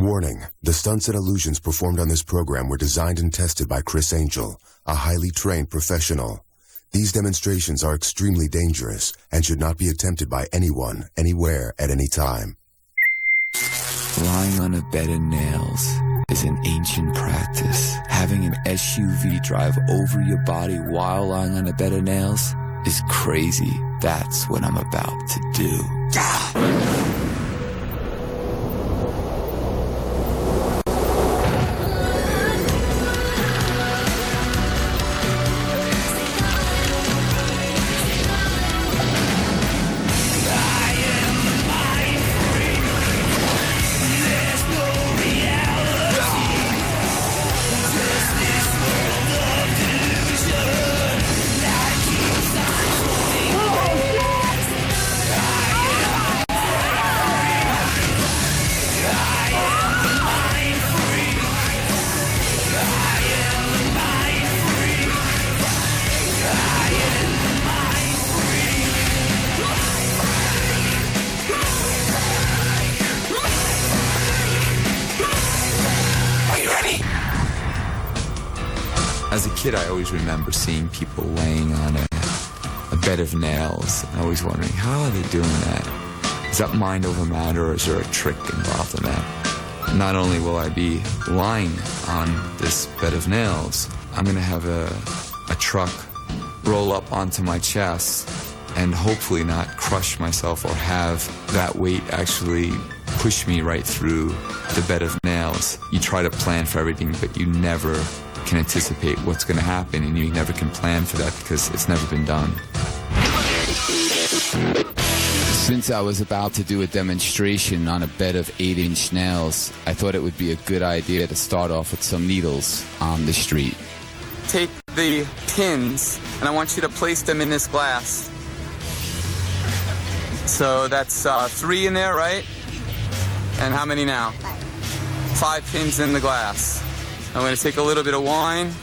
Warning, the stunts and illusions performed on this program were designed and tested by Criss, a highly trained professional. These demonstrations are extremely dangerous and should not be attempted by anyone, anywhere, at any time. Lying on a bed of nails is an ancient practice. Having an SUV drive over your body while lying on a bed of nails is crazy. That's what I'm about to do. As a kid, I always remember seeing people laying on a bed of nails, and always wondering, how are they doing that? Is that mind over matter, or is there a trick involved in that? Not only will I be lying on this bed of nails, I'm going to have a truck roll up onto my chest and hopefully not crush myself or have that weight actually push me right through the bed of nails. You try to plan for everything, but you never can anticipate what's going to happen, and you never can plan for that because it's never been done. Since I was about to do a demonstration on a bed of 8-inch nails, I thought it would be a good idea to start off with some needles on the street. Take the pins, and I want you to place them in this glass. So that's 3 in there, right? And how many now? 5 pins in the glass. I'm going to take a little bit of wine.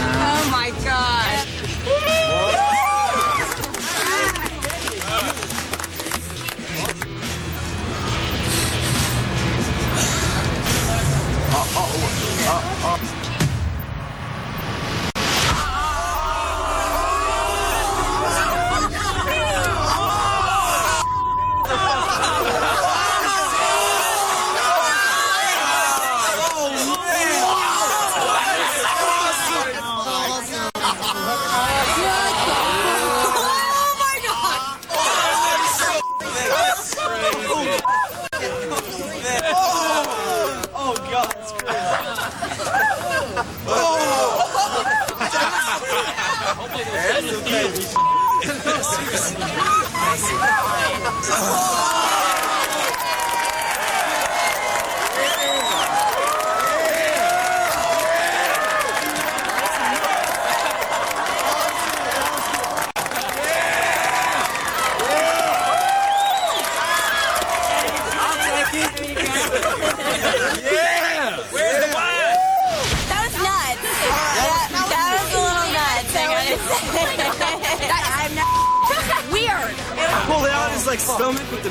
Oh my God. Like stomach with the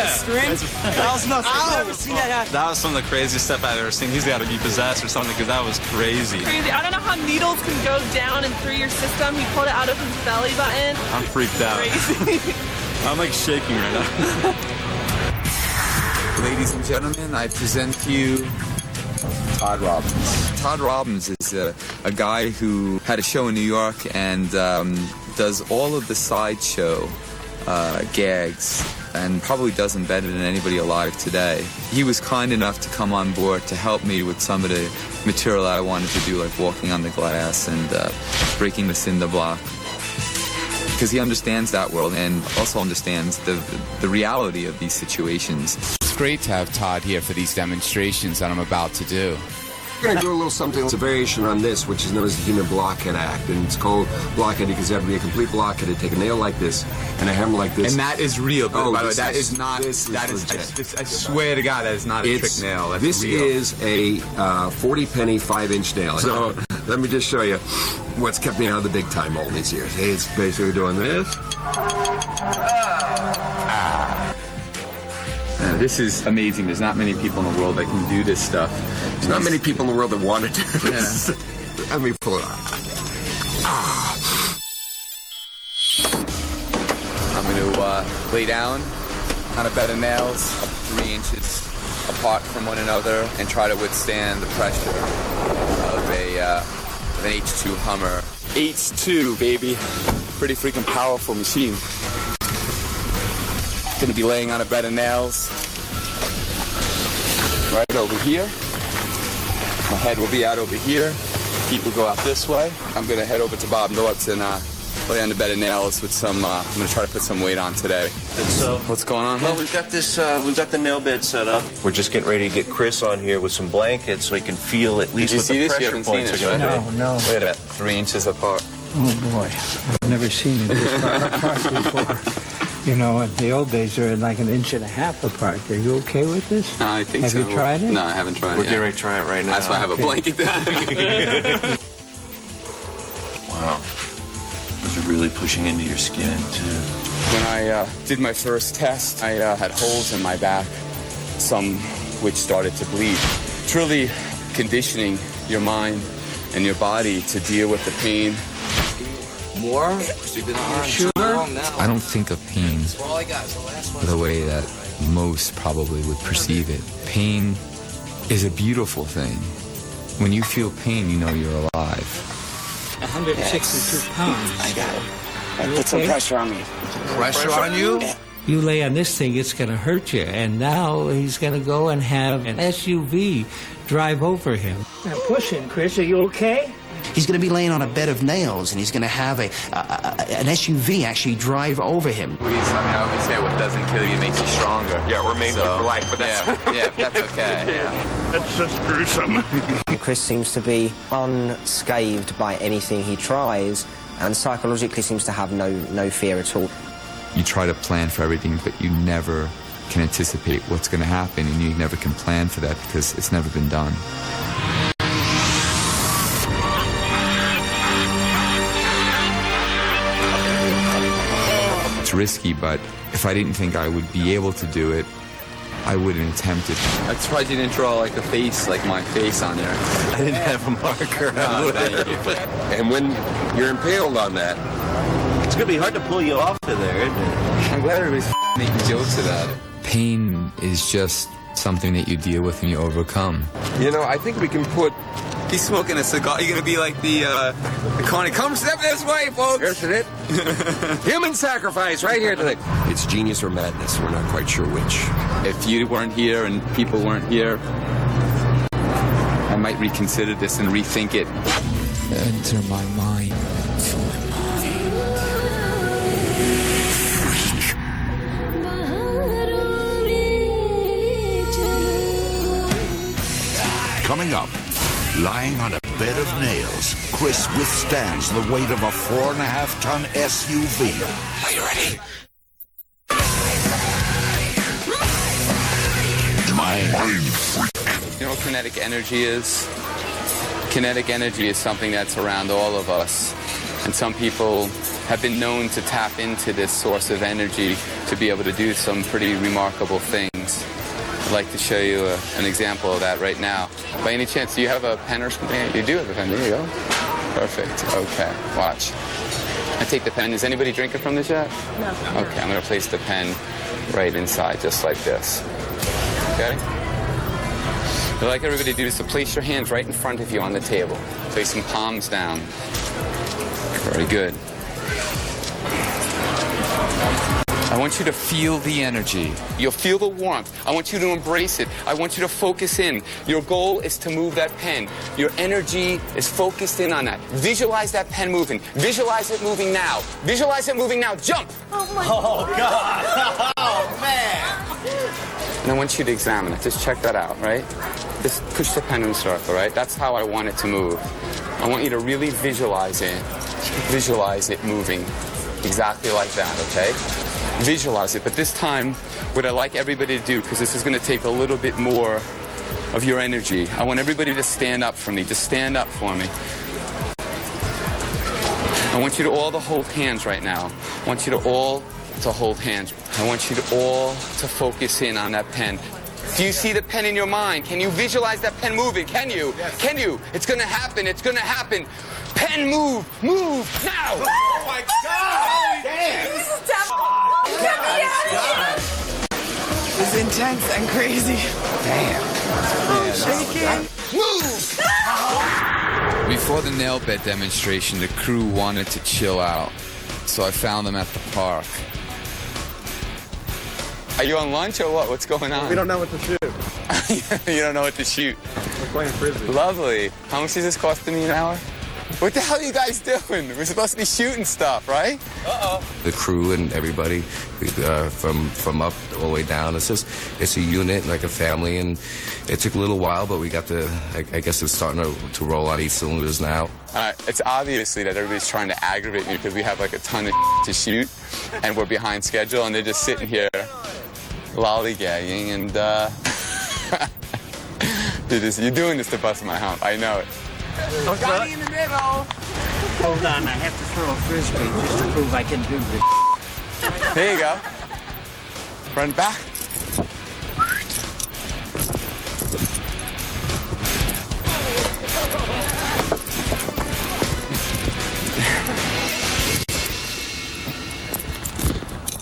strings. That was nuts. I've never seen that happen. That was some of the craziest stuff I've ever seen. He's got to be possessed or something, because that was crazy. Crazy. I don't know how needles can go down and through your system. He pulled it out of his belly button. I'm freaked out. Crazy. I'm like shaking right now. Ladies and gentlemen, I present to you Todd Robbins. Todd Robbins is a guy who had a show in New York and does all of the sideshow gags, and probably does them better than anybody alive today. He was kind enough to come on board to help me with some of the material I wanted to do, like walking on the glass and breaking the cinder block. Because he understands that world and also understands the reality of these situations. It's great to have Todd here for these demonstrations that I'm about to do. We're going to do a little something. It's a variation on this, which is known as the human blockhead act. And it's called blockhead because you have to be a complete blockhead to take a nail like this and a hammer like this. And that is real, by the way. That is is not, that is, I swear to God, that is not a trick nail. That's this real. is a 40-penny 5-inch nail. So let me just show you what's kept me out of the big time all these years. It's basically doing this. This is amazing. There's not many people in the world that can do this stuff. There's not many people in the world that want to do this. Yeah. Let me pull it out. I'm going to lay down on a bed of nails 3 inches apart from one another and try to withstand the pressure of an H2 Hummer. H2, baby. Pretty freaking powerful machine. Going to be laying on a bed of nails right over here. My head will be out over here. Feet will go out this way. I'm going to head over to Bob Nort's and lay on the bed of nails with some, I'm going to try to put some weight on today. So, what's going on? Well, we've got this, we've got the nail bed set up. We're just getting ready to get Chris on here with some blankets so he can feel at least what the pressure points are going to be. No. Wait a minute, 3 inches apart. Oh, boy. I've never seen it this far apart before. You know, in the old days, they're like 1.5 inches apart. Are you okay with this? I think so. Have you tried it? No, I haven't tried it. We're getting ready to try it right now. That's why I have a blanket down. Wow. Those are really pushing into your skin, too. When I did my first test, I had holes in my back, some which started to bleed. Truly conditioning your mind and your body to deal with the pain. More? Sure. I don't think of pain the way that most probably would perceive it. Pain is a beautiful thing. When you feel pain, you know you're alive. 162 pounds. I got it. Put some pressure on me. Pressure on you? You lay on this thing, it's going to hurt you. And now he's going to go and have an SUV drive over him. Now push him, Chris. Are you okay? He's going to be laying on a bed of nails, and he's going to have an SUV actually drive over him. I always say what doesn't kill you makes you stronger. Yeah, we're made for life, but that's... Yeah, that's okay. Yeah. That's just gruesome. Chris seems to be unscathed by anything he tries, and psychologically seems to have no fear at all. You try to plan for everything, but you never can anticipate what's going to happen, and you never can plan for that because it's never been done. It's risky, but if I didn't think I would be able to do it, I wouldn't attempt it. I'm surprised you didn't draw like a face, like my face on there. I didn't have a marker. No, thank you. And when you're impaled on that, It's going to be hard to pull you off of there, isn't it? I'm glad everybody's making jokes about it. Pain is just something that you deal with and you overcome. you know, I think we can put... He's smoking a cigar. You're going to be like the Connie. Come step this way, folks. Here's it. Human sacrifice right here today. It's genius or madness. We're not quite sure which. If you weren't here and people weren't here, I might reconsider this and rethink it. Enter my mind. Coming up, lying on a bed of nails, Chris withstands the weight of a 4.5-ton SUV. Are you ready? Mindfreak. You know what kinetic energy is? Kinetic energy is something that's around all of us. And some people have been known to tap into this source of energy to be able to do some pretty remarkable things. I'd like to show you an example of that right now. By any chance, do you have a pen or something? You do have a pen. There you go. Perfect. Okay. Watch. I take the pen. Is anybody drinking from this yet? No. Okay. I'm going to place the pen right inside, just like this. Okay? What I'd like everybody to do is to place your hands right in front of you on the table. Place some palms down. Very good. I want you to feel the energy. You'll feel the warmth. I want you to embrace it. I want you to focus in. Your goal is to move that pen. Your energy is focused in on that. Visualize that pen moving. Visualize it moving now. Visualize it moving now. Jump! Oh, my God. Oh, man. And I want you to examine it. Just check that out, right? Just push the pen in a circle, right? That's how I want it to move. I want you to really visualize it. Visualize it moving exactly like that, okay? Visualize it. But this time, what I like everybody to do, because this is going to take a little bit more of your energy, I want everybody to stand up for me. Just stand up for me. I want you to all to hold hands right now. I want you to all to hold hands. I want you to all to focus in on that pen. Do you see the pen in your mind? Can you visualize that pen moving? Can you? Yes. Can you? It's going to happen. It's going to happen. Pen move. Move now. Oh, my God. Damn. This is This is intense and crazy. Damn. Shaking. Move. Before the nail bed demonstration, the crew wanted to chill out, so I found them at the park. Are you on lunch or what? What's going on? We don't know what to shoot. You don't know what to shoot. We're playing frisbee. Lovely. How much is this costing me an hour? What the hell are you guys doing? We're supposed to be shooting stuff, right? Uh-oh. The crew and everybody, from up all the way down, it's a unit, like a family, and it took a little while, but we got I guess it's starting to roll on 8 cylinders now. It's obviously that everybody's trying to aggravate me because we have like a ton of to shoot, and we're behind schedule, and they're just sitting here lollygagging, and you're doing this to bust my hump. I know it. Johnny in the middle. Hold on, I have to throw a frisbee just to prove I can do this. There you go. Run back.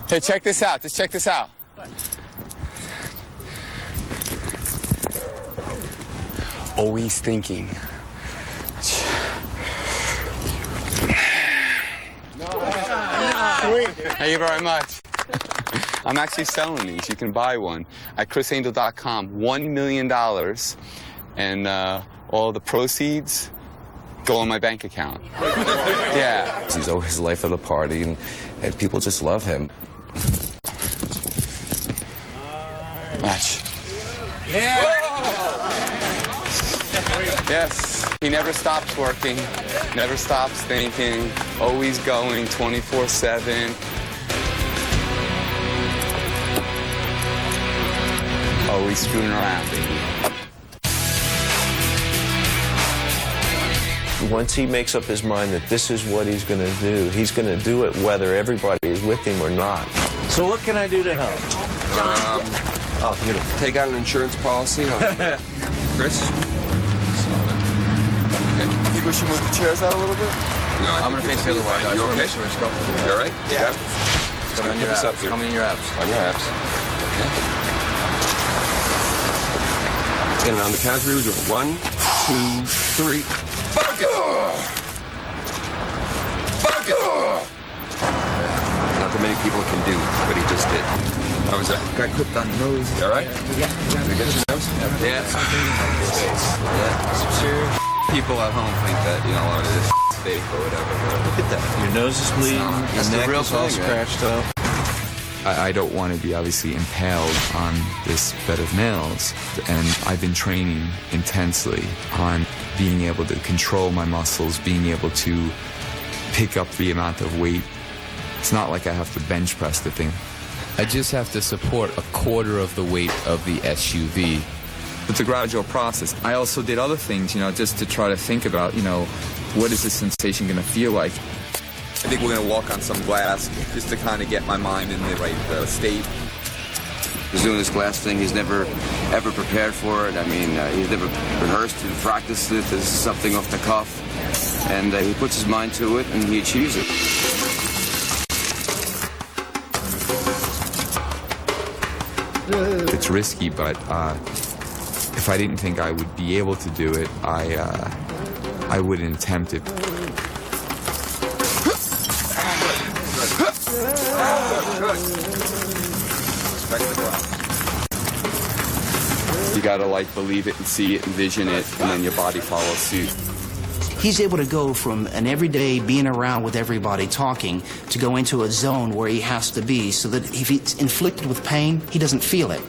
Hey, check this out. Just check this out. Always thinking. Thank you very much. I'm actually selling these. You can buy one at crissangel.com. $1 million, and all the proceeds go on my bank account. Yeah. He's always the life of the party, and people just love him. Watch. Yeah. Yes. He never stops working, never stops thinking, always going 24/7. Always screwing around, baby. Once he makes up his mind that this is what he's going to do, he's going to do it whether everybody is with him or not. So what can I do to help? Take out an insurance policy on Chris. Think we should move the chairs out a little bit? No, I'm going to face the other way. You okay? You all right? Yeah. Come on, give us up here. Come in your abs. On your abs. Okay. And on the count of 3, we'll do it. 1, 2, 3. Focus! Focus! Not that many people can do what he just did. How was that? Got clipped on the nose. You all right? Yeah. Did you get your nose? Yeah. Sure. People at home think that, you know, a lot of this is fake or whatever. Look at that. Your nose is bleeding, your neck is all scratched up. I don't want to be obviously impaled on this bed of nails, and I've been training intensely on being able to control my muscles, being able to pick up the amount of weight. It's not like I have to bench press the thing. I just have to support a quarter of the weight of the SUV. It's a gradual process. I also did other things, you know, just to try to think about, you know, what is this sensation going to feel like? I think we're going to walk on some glass just to kind of get my mind in the right state. He's doing this glass thing. He's never, ever prepared for it. I mean, he's never rehearsed and practiced it. This is something off the cuff. And he puts his mind to it, and he achieves it. It's risky, but if I didn't think I would be able to do it, I wouldn't attempt it. Good. You gotta like believe it and see it, envision it, and then your body follows suit. He's able to go from an everyday being around with everybody talking to go into a zone where he has to be so that if he's inflicted with pain, he doesn't feel it.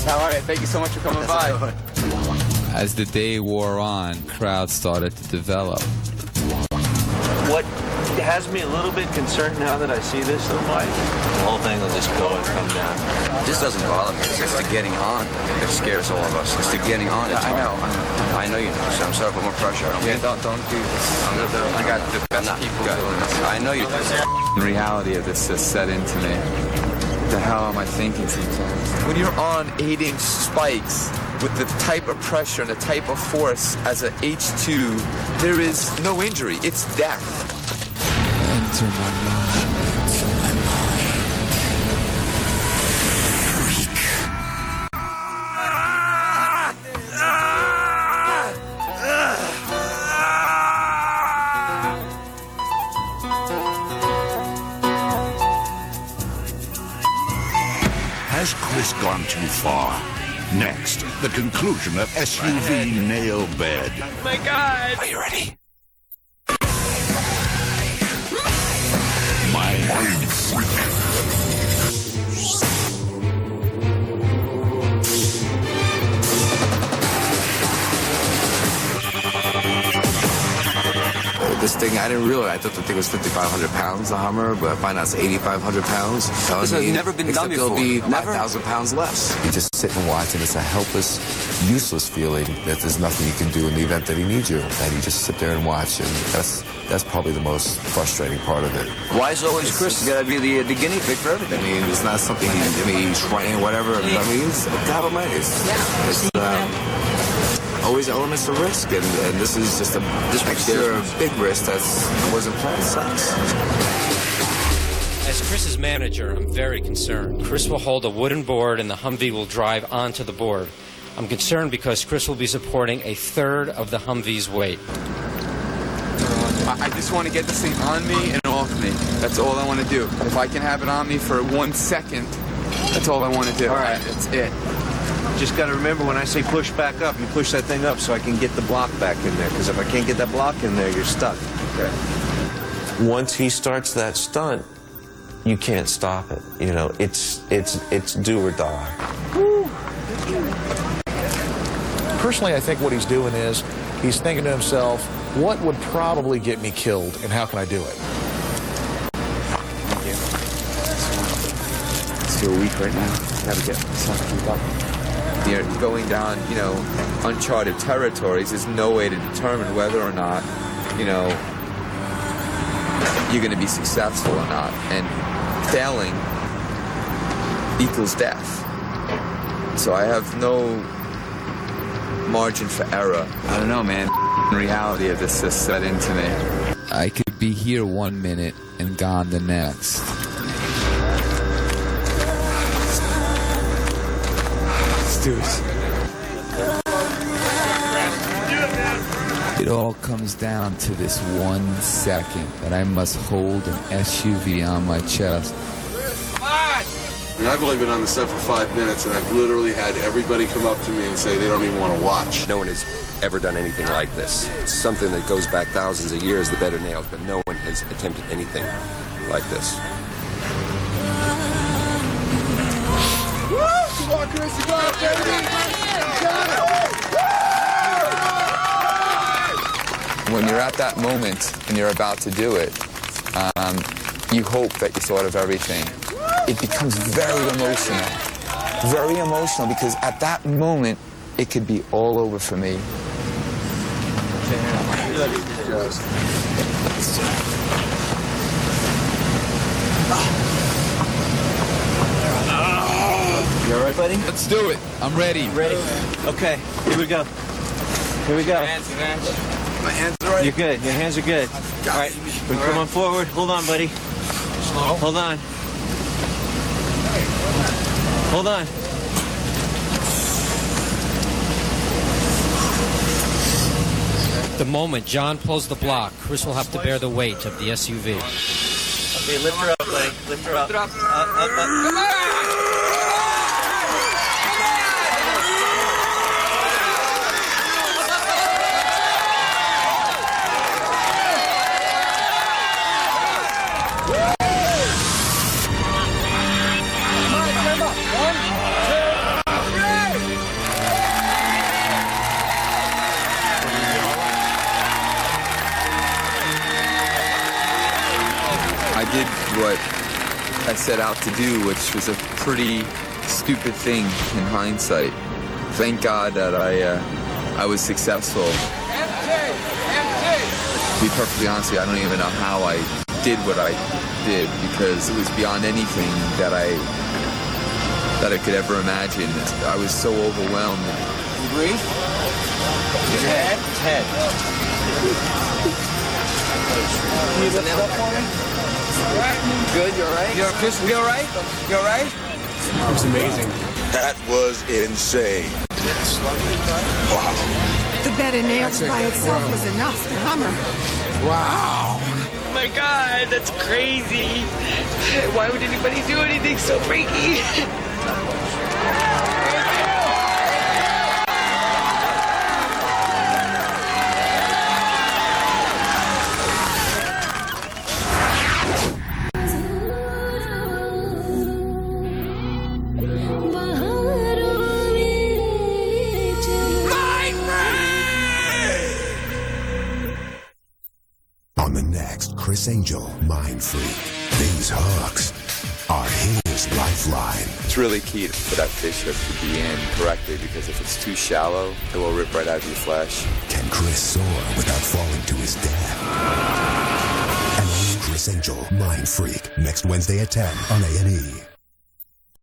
All right, thank you so much for coming by. As the day wore on, crowds started to develop. What has me a little bit concerned now that I see this, though, Mike, the whole thing will just go and come down. This doesn't bother me. It's the getting on that scares all of us. It's the getting on. It's I know. I know you know. So I'm sorry for more pressure. Don't do this. I got the best people doing this. I know you do. The reality of this has set into me. What the hell am I thinking sometimes? When you're on 8-inch spikes with the type of pressure and the type of force as an H2, there is no injury. It's death. Enter my mind. Has Criss gone too far? Next, the conclusion of SUV Nail Bed. Oh my God! Are you ready? Mindfreak. This thing, I didn't realize. I thought the thing was 5,500 pounds, the Hummer, but I find out it's 8,500 pounds. This has never been done before. It'll be 5,000 pounds less. You just sit and watch, and it's a helpless, useless feeling that there's nothing you can do in the event that he needs you. And you just sit there and watch, and that's probably the most frustrating part of it. Why is always Criss got to be the guinea pig for everything? I mean, it's not something he's trying, whatever. I mean, it's always elements of risk, and this is just a extra big risk that wasn't planned. Sucks. As Criss's manager, I'm very concerned. Criss will hold a wooden board and the Humvee will drive onto the board. I'm concerned because Criss will be supporting 1/3 of the Humvee's weight. I just want to get this thing on me and off me. That's all I want to do. If I can have it on me for 1 second, that's all I want to do. All right. That's it. Just got to remember when I say push back up, you push that thing up so I can get the block back in there. Because if I can't get that block in there, you're stuck. Okay. Once he starts that stunt, you can't stop it. You know, it's do or die. Personally, I think what he's doing is he's thinking to himself, what would probably get me killed, and how can I do it? It's feel weak right now. Gotta get myself keep up. You're going down, uncharted territories. There's no way to determine whether or not, you're going to be successful or not. And failing equals death. So I have no margin for error. I don't know, man. The reality of this has set into me. I could be here 1 minute and gone the next. Do it. It all comes down to this 1 second that I must hold an SUV on my chest. And I've only been on the set for 5 minutes, and I've literally had everybody come up to me and say they don't even want to watch. No one has ever done anything like this. It's something that goes back thousands of years, the Bed of Nails, but no one has attempted anything like this. Come on, Criss, you got it, baby! You got it! When you're at that moment and you're about to do it, you hope that you thought of everything. It becomes very emotional. Very emotional, because at that moment, it could be all over for me. You all right, buddy? Let's do it. I'm ready. Ready? Okay, here we go. Here we go. My hands are ready. You're good. Your hands are good. All right, come on forward. Hold on, buddy. Slow. Hold on. Hold on. The moment John pulls the block, Criss will have to bear the weight of the SUV. Okay, lift her up, buddy. Lift her up. Lift her up. Up. Come on! I did what I set out to do, which was a pretty stupid thing in hindsight. Thank God that I was successful. To be perfectly honest with you, I don't even know how I did what I did, because it was beyond anything that I could ever imagine. I was so overwhelmed. You breathe? Your head? Head. Can you lift it up for me? Good, you alright? You're Chris, you alright? You alright? It was amazing. That was insane. Wow. The bed of nails by itself was enough, the hammer. Wow. Oh my God, that's crazy. Why would anybody do anything so freaky? On the next Criss Angel Mind Freak, these hooks are his lifeline. It's really key for that fish hook to be in correctly, because if it's too shallow, it will rip right out of your flesh. Can Criss soar without falling to his death? An all-new Criss Angel Mind Freak, next Wednesday at 10 on A&E.